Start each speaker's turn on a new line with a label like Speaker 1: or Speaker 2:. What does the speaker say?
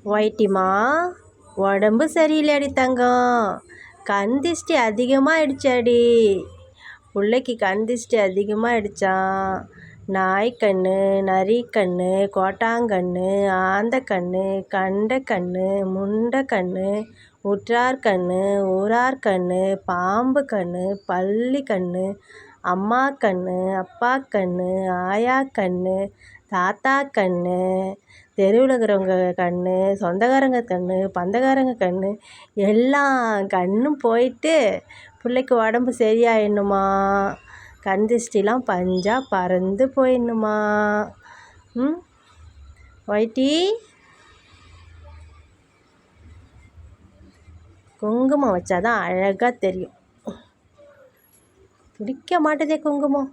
Speaker 1: ஒயிட்டிமா, உடம்பு சரியில்லையாடி தங்கம். கண் திஷ்டி அதிகமாகிடுச்சாடி. பிள்ளைக்கு கண் திஷ்டி அதிகமாகிடுச்சான். நாய்க்கண்ணு, நரிக்கண்ணு, கோட்டாங்கண்ணு, ஆந்தக்கண்ணு, கண்டக்கண்ணு, முண்டக்கண்ணு, உற்றார் கண்ணு, ஊரார் கண்ணு, பாம்பு கண்ணு, பள்ளி கண்ணு, அம்மா கண்ணு, அப்பா கண்ணு, ஆயா கண்ணு, தாத்தா கண்ணு, தெருவில் இருக்கிறவங்க கண்ணு, சொந்தக்காரங்க கண்ணு, பந்தக்காரங்க கண்ணு, எல்லா கண்ணும் போயிட்டு பிள்ளைக்கு உடம்பு சரியாயிடணுமா. கண் திஷ்டிலாம் பஞ்சாக பறந்து போயிடணுமா. ஒயிட்டி, குங்குமம் வச்சாதான் அழகாக தெரியும். பிடிக்க மாட்டேதே குங்குமம்.